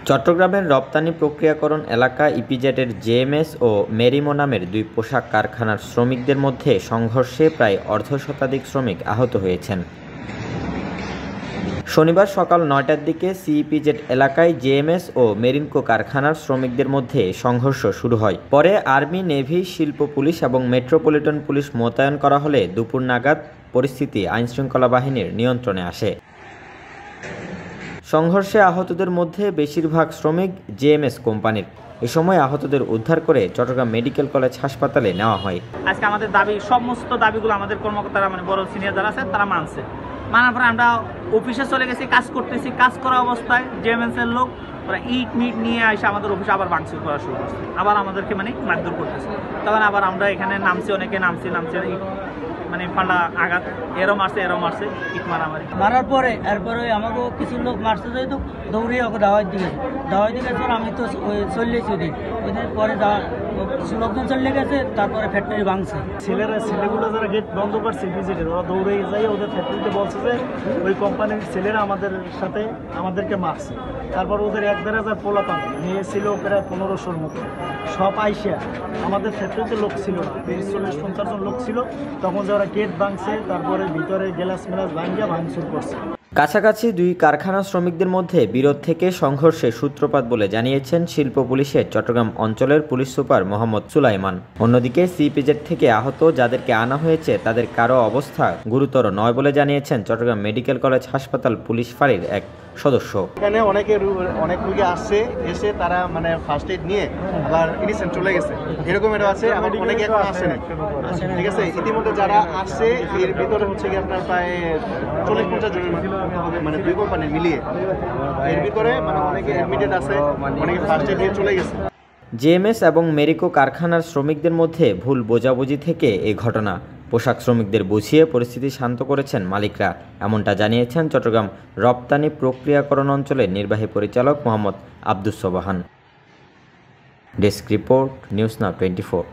চট্টগ্রামের রপ্তানি প্রক্রিয়াকরণ এলাকা ইপিজেডের জেএমএস ও মেরিমো নামের দুই পোশাক কারখানার শ্রমিকদের মধ্যে সংঘর্ষে প্রায় অর্ধশতাধিক শ্রমিক আহত হয়েছেন। শনিবার সকাল ৯টার দিকে সিইপিজেড এলাকায় জেএমএস ও মেরিনকো কারখানার শ্রমিকদের মধ্যে সংঘর্ষ শুরু হয়। পরে আর্মি, নেভি, শিল্প পুলিশ এবং মেট্রোপলিটন পুলিশ মোতায়েন করা হলে দুপুর নাগাদ পরিস্থিতি আইনশৃঙ্খলা বাহিনীর নিয়ন্ত্রণে আসে। সংঘর্ষে আহতদের মধ্যে বেশিরভাগ শ্রমিক জেএমএস কোম্পানির। এ সময় আহতদের উদ্ধার করে চট্টগ্রাম মেডিকেল কলেজ হাসপাতালে নেওয়া হয়। আজকে আমাদের সমস্ত দাবিগুলো আমাদের কর্মকর্তারা বড় সিনিয়র যারা আছে তারা মানার পরে আমরা অফিসে চলে গেছি, কাজ করতেছি। কাজ করা অবস্থায় জেএমএস এর লোক ওরা ইট নিয়ে এসে আমাদের অফিসে আবার ভাঙচুর করা শুরু করছে, আবার আমাদেরকে মারধর করতেছে। তখন আবার আমরা এখানে অনেকে নামছি পাল্টা আঘাত এরও মারছে ইট মারার পরে এরপরে আমাকে কিছু লোক মারছে যেহেতু দৌড়িয়ে ওকে দাওয়াই দিকে আমি তো চললেছি ওদের পরে কিছু লোকজন চলে গেছে, তারপরে ফ্যাক্টরি ভাঙছে। ছেলেগুলো যারা গেট বন্ধ করছে ভিজিটের, ওরা দৌড়ে যাই ওদের ফ্যাক্টরিতে বলছে যে ওই কোম্পানির ছেলেরা আমাদেরকে মারছে। তারপর ওদের ১,৫০০ পোলাপান নিয়েছিল প্রায় ১৫০০-র মতো, সব আইসিয়া আমাদের ফ্যাক্টরিতে লোক ছিল না, ৪০-৫০ জন লোক ছিল। তখন যে ওরা গেট ভাঙছে, তারপরে ভিতরে গ্লাস ভাঙিয়া ভাঙচুর করছে। কাছাকাছি দুই কারখানা শ্রমিকদের মধ্যে বিরোধ থেকে সংঘর্ষের সূত্রপাত বলে জানিয়েছেন শিল্প পুলিশের চট্টগ্রাম অঞ্চলের পুলিশ সুপার মোহাম্মদ সুলাইমান। অন্যদিকে সিপিজেড থেকে আহত যাদেরকে আনা হয়েছে তাদের কারো অবস্থা গুরুতর নয় বলে জানিয়েছেন চট্টগ্রাম মেডিকেল কলেজ হাসপাতাল পুলিশ ফাঁড়ির এক সদস্য। এখানে অনেক রোগী আসছে, এসে তারা ফার্স্ট এইড নিয়ে আবার ইনিশিয়েল চলে গেছে, এরকম এটা আছে। আবার অনেকে এখন আসে না, ঠিক আছে। ইতিমধ্যে যারা আসছে এর ভিতরে হচ্ছে কি আপনার প্রায় ৪০-৫০ জনের দুই কোম্পানি মিলিয়ে এর ভিতরে অনেকে অ্যাডমিটেড আছে, অনেকে ফার্স্ট এইড নিয়ে চলে গেছে। জেএমএস এবং মেরিকো কারখানার শ্রমিকদের মধ্যে ভুল বোঝাবুঝি থেকে এই ঘটনা। পোশাক শ্রমিকদের বুঝিয়ে পরিস্থিতি শান্ত করেছেন মালিকরা, এমনটা জানিয়েছেন চট্টগ্রাম রপ্তানি প্রক্রিয়াকরণ অঞ্চলের নির্বাহী পরিচালক Mohammad Abdus Sobhan. Desk report, news now 24।